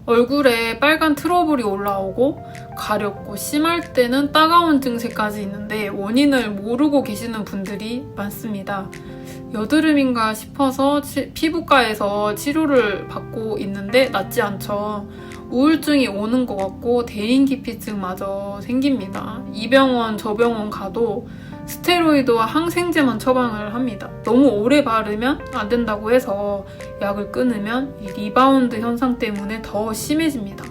얼굴에 빨간 트러블이 올라오고 가렵고 심할 때는 따가운 증세까지 있는데 원인을 모르고 계시는 분들이 많습니다. 여드름인가 싶어서 피부과에서 치료를 받고 있는데 낫지 않죠. 우울증이 오는 것 같고 대인기피증마저 생깁니다. 이 병원 저 병원 가도 스테로이드와 항생제만 처방을 합니다. 너무 오래 바르면 안 된다고 해서 약을 끊으면 이 리바운드 현상 때문에 더 심해집니다.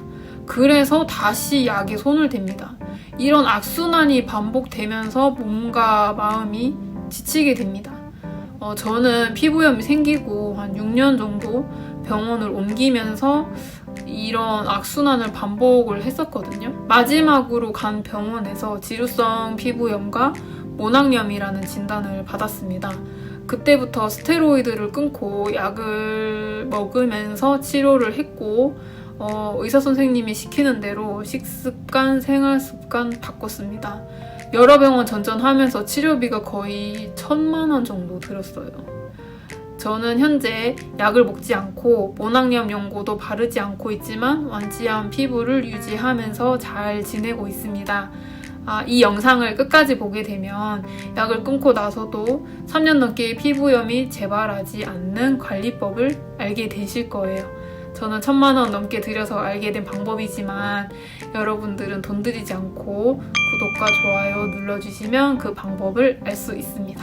그래서 다시 약에 손을 댑니다. 이런 악순환이 반복되면서 몸과 마음이 지치게 됩니다. 저는 피부염이 생기고 한 6년 정도 병원을 옮기면서 이런 악순환을 반복을 했었거든요. 마지막으로 간 병원에서 지루성 피부염과 모낭염이라는 진단을 받았습니다. 그때부터 스테로이드를 끊고 약을 먹으면서 치료를 했고 의사 선생님이 시키는 대로 식습관, 생활습관 바꿨습니다. 여러 병원 전전하면서 치료비가 거의 1,000만 원 정도 들었어요. 저는 현재 약을 먹지 않고 모낭염 연고도 바르지 않고 있지만 완치한 피부를 유지하면서 잘 지내고 있습니다. 이 영상을 끝까지 보게 되면 약을 끊고 나서도 3년 넘게 피부염이 재발하지 않는 관리법을 알게 되실 거예요. 저는 1,000만 원 넘게 들여서 알게 된 방법이지만 여러분들은 돈 들이지 않고 구독과 좋아요 눌러주시면 그 방법을 알 수 있습니다.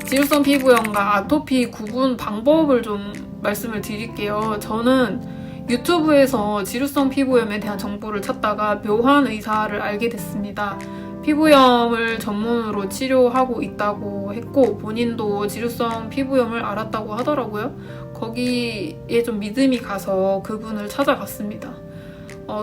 지루성 피부염과 아토피 구분 방법을 좀 말씀을 드릴게요. 저는 유튜브에서 지루성 피부염에 대한 정보를 찾다가 묘한 의사를 알게 됐습니다. 피부염을 전문으로 치료하고 있다고 했고 본인도 지루성 피부염을 앓았다고 하더라고요. 거기에 좀 믿음이 가서 그분을 찾아갔습니다.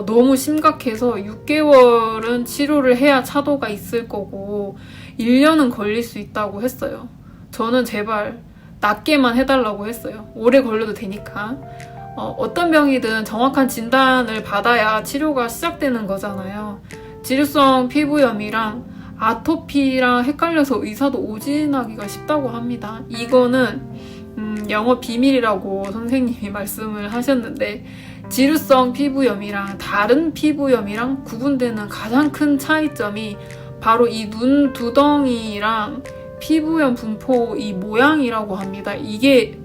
너무 심각해서 6개월은 치료를 해야 차도가 있을 거고 1년은 걸릴 수 있다고 했어요. 저는 제발 낫게만 해달라고 했어요. 오래 걸려도 되니까. 어떤 병이든 정확한 진단을 받아야 치료가 시작되는 거잖아요. 지루성 피부염이랑 아토피랑 헷갈려서 의사도 오진하기가 쉽다고 합니다. 이거는 영업 비밀이라고 선생님이 말씀을 하셨는데 지루성 피부염이랑 다른 피부염이랑 구분되는 가장 큰 차이점이 바로 이 눈두덩이랑 피부염 분포 이 모양이라고 합니다. 이게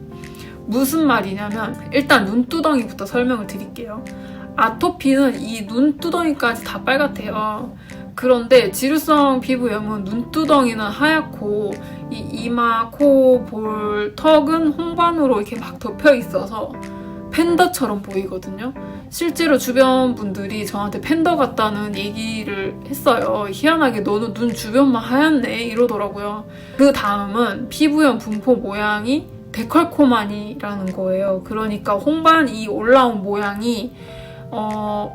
무슨 말이냐면 일단 눈두덩이부터 설명을 드릴게요. 아토피는 이 눈두덩이까지 다 빨갛대요. 그런데 지루성 피부염은 눈두덩이는 하얗고 이 이마, 코, 볼, 턱은 홍반으로 이렇게 막 덮여 있어서 팬더처럼 보이거든요. 실제로 주변 분들이 저한테 팬더 같다는 얘기를 했어요. 희한하게 너는 눈 주변만 하얗네 이러더라고요. 그 다음은 피부염 분포 모양이 데컬코마니라는 거예요. 그러니까 홍반이 올라온 모양이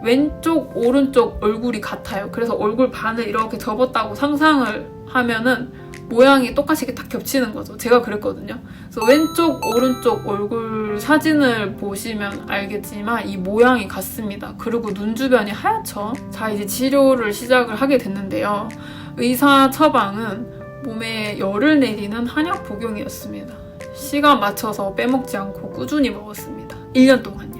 왼쪽, 오른쪽 얼굴이 같아요. 그래서 얼굴 반을 이렇게 접었다고 상상을 하면은 모양이 똑같이 이렇게 딱 겹치는 거죠. 제가 그랬거든요. 그래서 왼쪽, 오른쪽 얼굴 사진을 보시면 알겠지만 이 모양이 같습니다. 그리고 눈 주변이 하얗죠. 자, 이제 치료를 시작을 하게 됐는데요. 의사 처방은 몸에 열을 내리는 한약 복용이었습니다. 시간 맞춰서 빼먹지 않고 꾸준히 먹었습니다. 1년 동안요.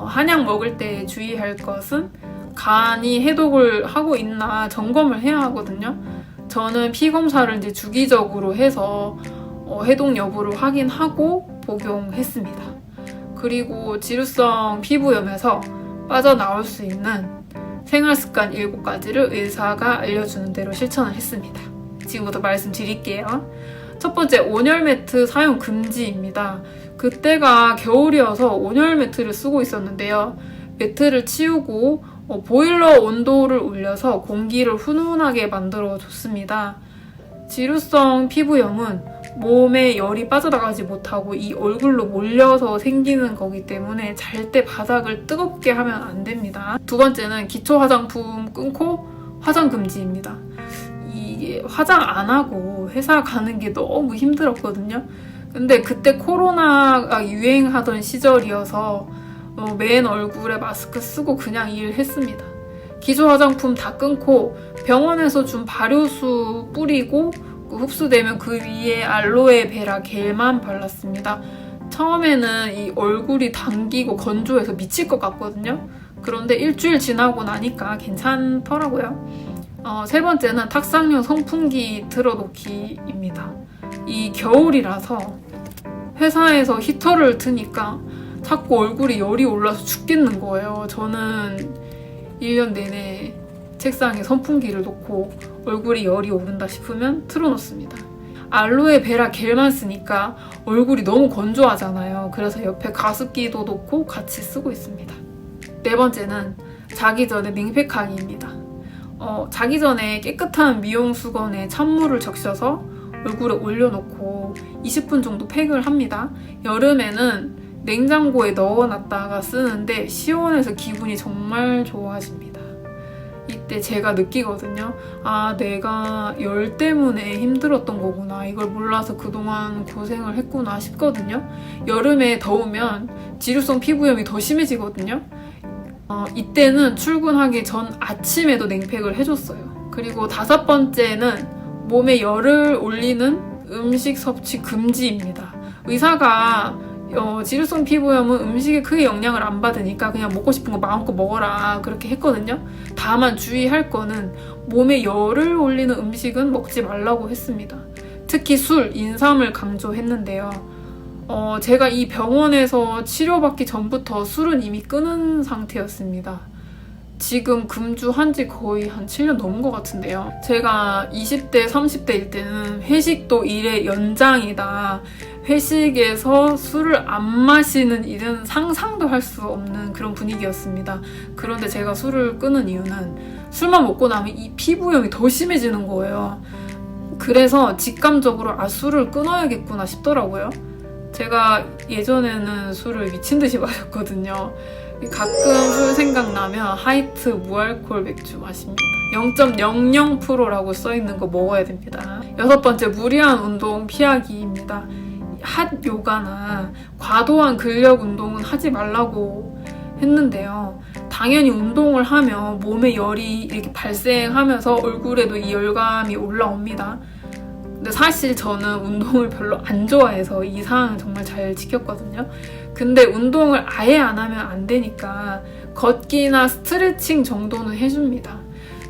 한약 먹을 때 주의할 것은 간이 해독을 하고 있나 점검을 해야 하거든요. 저는 피 검사를 이제 주기적으로 해서 해독 여부를 확인하고 복용했습니다. 그리고 지루성 피부염에서 빠져나올 수 있는 생활습관 7가지를 의사가 알려주는 대로 실천을 했습니다. 지금부터 말씀드릴게요. 첫 번째, 온열 매트 사용 금지입니다. 그때가 겨울이어서 온열 매트를 쓰고 있었는데요. 매트를 치우고 보일러 온도를 올려서 공기를 훈훈하게 만들어 줬습니다. 지루성 피부염은 몸에 열이 빠져나가지 못하고 이 얼굴로 몰려서 생기는 거기 때문에 잘 때 바닥을 뜨겁게 하면 안 됩니다. 두 번째는 기초 화장품 끊고 화장 금지입니다. 이게 화장 안 하고 회사 가는 게 너무 힘들었거든요. 근데 그때 코로나가 유행하던 시절이어서 맨 얼굴에 마스크 쓰고 그냥 일했습니다. 기초 화장품 다 끊고 병원에서 준 발효수 뿌리고 흡수되면 그 위에 알로에베라 겔만 발랐습니다. 처음에는 이 얼굴이 당기고 건조해서 미칠 것 같거든요. 그런데 일주일 지나고 나니까 괜찮더라고요. 세 번째는 탁상용 선풍기 틀어놓기입니다. 이 겨울이라서 회사에서 히터를 트니까 자꾸 얼굴이 열이 올라서 죽겠는 거예요. 저는 1년 내내 책상에 선풍기를 놓고 얼굴이 열이 오른다 싶으면 틀어놓습니다. 알로에 베라 겔만 쓰니까 얼굴이 너무 건조하잖아요. 그래서 옆에 가습기도 놓고 같이 쓰고 있습니다. 네 번째는 자기 전에 냉팩하기입니다. 자기 전에 깨끗한 미용 수건에 찬물을 적셔서 얼굴에 올려놓고 20분 정도 팩을 합니다. 여름에는 냉장고에 넣어놨다가 쓰는데 시원해서 기분이 정말 좋아집니다. 이때 제가 느끼거든요. 아, 내가 열 때문에 힘들었던 거구나. 이걸 몰라서 그동안 고생을 했구나 싶거든요. 여름에 더우면 지루성 피부염이 더 심해지거든요. 이때는 출근하기 전 아침에도 냉팩을 해줬어요. 그리고 다섯 번째는 몸에 열을 올리는 음식 섭취 금지입니다. 의사가 지루성 피부염은 음식에 크게 영향을 안 받으니까 그냥 먹고 싶은 거 마음껏 먹어라 그렇게 했거든요. 다만 주의할 거는 몸에 열을 올리는 음식은 먹지 말라고 했습니다. 특히 술, 인삼을 강조했는데요. 제가 이 병원에서 치료받기 전부터 술은 이미 끊은 상태였습니다. 지금 금주한 지 거의 한 7년 넘은 것 같은데요. 제가 20대, 30대일 때는 회식도 일의 연장이다. 회식에서 술을 안 마시는 일은 상상도 할 수 없는 그런 분위기였습니다. 그런데 제가 술을 끊은 이유는 술만 먹고 나면 이 피부염이 더 심해지는 거예요. 그래서 직감적으로 술을 끊어야겠구나 싶더라고요. 제가 예전에는 술을 미친 듯이 마셨거든요. 가끔 술 생각나면 하이트 무알콜 맥주 마십니다. 0.00%라고 써있는 거 먹어야 됩니다. 여섯 번째, 무리한 운동 피하기입니다. 핫 요가나 과도한 근력 운동은 하지 말라고 했는데요. 당연히 운동을 하면 몸에 열이 이렇게 발생하면서 얼굴에도 이 열감이 올라옵니다. 근데 사실 저는 운동을 별로 안 좋아해서 이 사항은 정말 잘 지켰거든요. 근데 운동을 아예 안 하면 안 되니까 걷기나 스트레칭 정도는 해줍니다.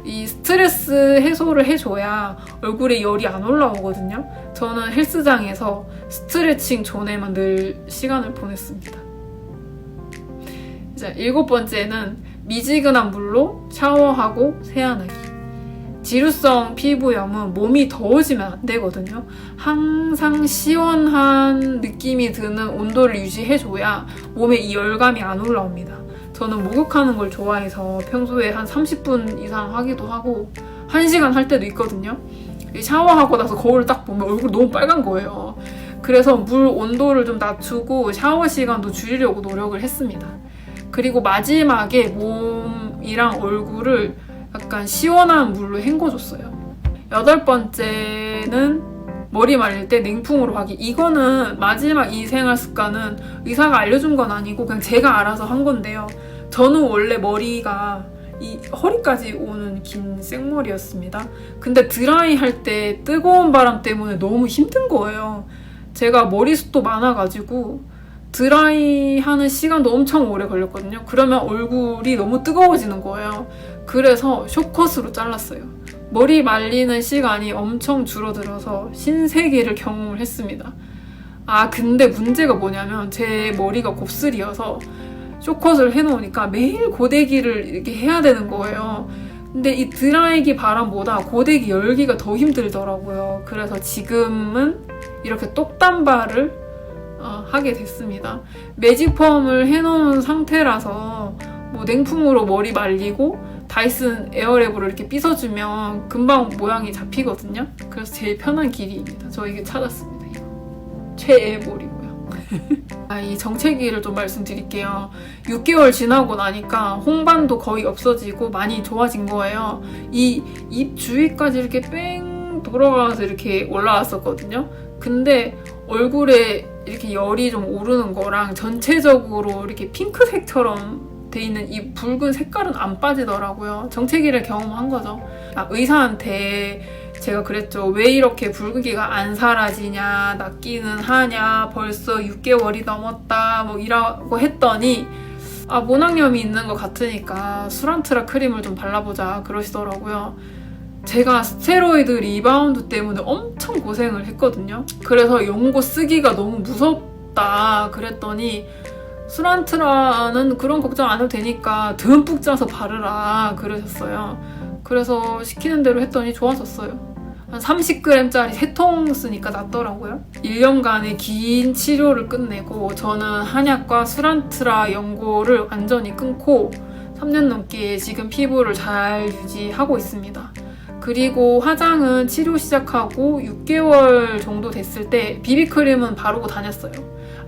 이 스트레스 해소를 해줘야 얼굴에 열이 안 올라오거든요. 저는 헬스장에서 스트레칭 존에만 늘 시간을 보냈습니다. 이제 일곱 번째는 미지근한 물로 샤워하고 세안하기. 지루성 피부염은 몸이 더워지면 안 되거든요. 항상 시원한 느낌이 드는 온도를 유지해줘야 몸에 이 열감이 안 올라옵니다. 저는 목욕하는 걸 좋아해서 평소에 한 30분 이상 하기도 하고 1시간 할 때도 있거든요. 샤워하고 나서 거울을 딱 보면 얼굴이 너무 빨간 거예요. 그래서 물 온도를 좀 낮추고 샤워 시간도 줄이려고 노력을 했습니다. 그리고 마지막에 몸이랑 얼굴을 약간 시원한 물로 헹궈줬어요. 여덟 번째는 머리 말릴 때 냉풍으로 하기. 이거는 마지막 이 생활 습관은 의사가 알려준 건 아니고 그냥 제가 알아서 한 건데요. 저는 원래 머리가 이 허리까지 오는 긴 생머리였습니다. 근데 드라이 할 때 뜨거운 바람 때문에 너무 힘든 거예요. 제가 머리숱도 많아가지고 드라이 하는 시간도 엄청 오래 걸렸거든요. 그러면 얼굴이 너무 뜨거워지는 거예요. 그래서 숏컷으로 잘랐어요. 머리 말리는 시간이 엄청 줄어들어서 신세계를 경험을 했습니다. 근데 문제가 뭐냐면 제 머리가 곱슬이어서 숏컷을 해놓으니까 매일 고데기를 이렇게 해야 되는 거예요. 근데 이 드라이기 바람보다 고데기 열기가 더 힘들더라고요. 그래서 지금은 이렇게 똑단발을 하게 됐습니다. 매직펌을 해놓은 상태라서 뭐 냉풍으로 머리 말리고 다이슨 에어랩으로 이렇게 빗어주면 금방 모양이 잡히거든요. 그래서 제일 편한 길이입니다. 저 이게 찾았습니다. 이거 최애 머리고요. 이 정체기를 좀 말씀드릴게요. 6개월 지나고 나니까 홍반도 거의 없어지고 많이 좋아진 거예요. 이 입 주위까지 이렇게 뺑 돌아가면서 이렇게 올라왔었거든요. 근데 얼굴에 이렇게 열이 좀 오르는 거랑 전체적으로 이렇게 핑크색처럼 돼 있는 이 붉은 색깔은 안 빠지더라고요. 정체기를 경험한 거죠. 의사한테 제가 그랬죠. 왜 이렇게 붉은기가 안 사라지냐, 낫기는 하냐, 벌써 6개월이 넘었다, 뭐 이라고 했더니, 모낭염이 있는 것 같으니까 수란트라 크림을 좀 발라보자 그러시더라고요. 제가 스테로이드 리바운드 때문에 엄청 고생을 했거든요. 그래서 연고 쓰기가 너무 무섭다 그랬더니, 수란트라는 그런 걱정 안 해도 되니까 듬뿍 짜서 바르라 그러셨어요. 그래서 시키는 대로 했더니 좋아졌어요. 한 30g짜리 3통 쓰니까 낫더라고요. 1년간의 긴 치료를 끝내고 저는 한약과 수란트라 연고를 완전히 끊고 3년 넘게 지금 피부를 잘 유지하고 있습니다. 그리고 화장은 치료 시작하고 6개월 정도 됐을 때 비비크림은 바르고 다녔어요.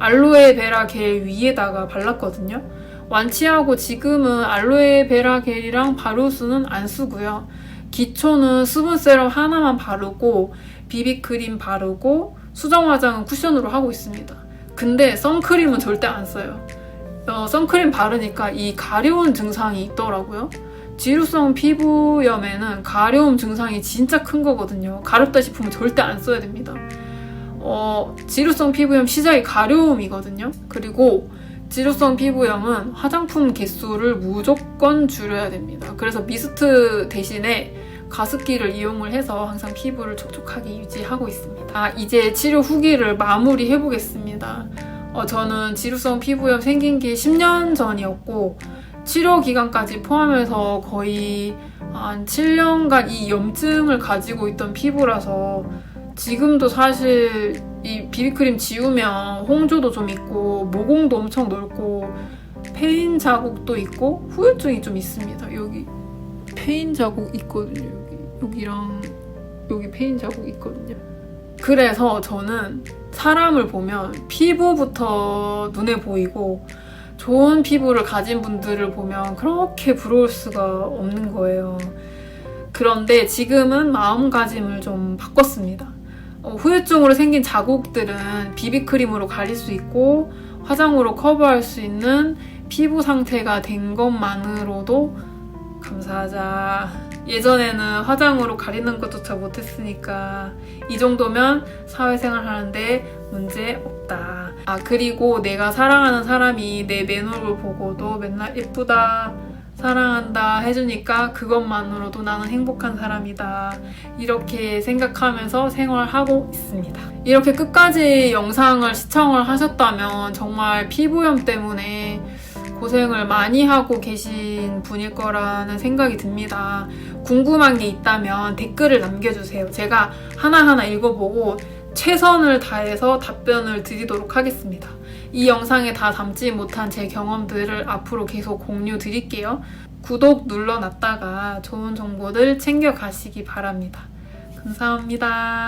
알로에베라 겔 위에다가 발랐거든요. 완치하고 지금은 알로에베라 겔이랑 바루스는 안 쓰고요. 기초는 수분 세럼 하나만 바르고 비비크림 바르고 수정 화장은 쿠션으로 하고 있습니다. 근데 선크림은 절대 안 써요. 선크림 바르니까 이 가려운 증상이 있더라고요. 지루성 피부염에는 가려움 증상이 진짜 큰 거거든요. 가렵다 싶으면 절대 안 써야 됩니다. 지루성 피부염 시작이 가려움이거든요. 그리고 지루성 피부염은 화장품 개수를 무조건 줄여야 됩니다. 그래서 미스트 대신에 가습기를 이용을 해서 항상 피부를 촉촉하게 유지하고 있습니다. 이제 치료 후기를 마무리해 보겠습니다. 저는 지루성 피부염 생긴 게 10년 전이었고 치료 기간까지 포함해서 거의 한 7년간 이 염증을 가지고 있던 피부라서 지금도 사실 이 비비크림 지우면 홍조도 좀 있고 모공도 엄청 넓고 페인 자국도 있고 후유증이 좀 있습니다. 여기 페인 자국 있거든요. 여기랑 여기 페인 자국 있거든요. 그래서 저는 사람을 보면 피부부터 눈에 보이고 좋은 피부를 가진 분들을 보면 그렇게 부러울 수가 없는 거예요. 그런데 지금은 마음가짐을 좀 바꿨습니다. 후유증으로 생긴 자국들은 비비크림으로 가릴 수 있고 화장으로 커버할 수 있는 피부 상태가 된 것만으로도 감사하자. 예전에는 화장으로 가리는 것조차 못했으니까 이 정도면 사회생활 하는데 문제 없다. 그리고 내가 사랑하는 사람이 내 맨얼굴 보고도 맨날 예쁘다, 사랑한다 해주니까 그것만으로도 나는 행복한 사람이다. 이렇게 생각하면서 생활하고 있습니다. 이렇게 끝까지 영상을 시청을 하셨다면 정말 피부염 때문에 고생을 많이 하고 계신 분일 거라는 생각이 듭니다. 궁금한 게 있다면 댓글을 남겨주세요. 제가 하나하나 읽어보고 최선을 다해서 답변을 드리도록 하겠습니다. 이 영상에 다 담지 못한 제 경험들을 앞으로 계속 공유 드릴게요. 구독 눌러놨다가 좋은 정보들 챙겨가시기 바랍니다. 감사합니다.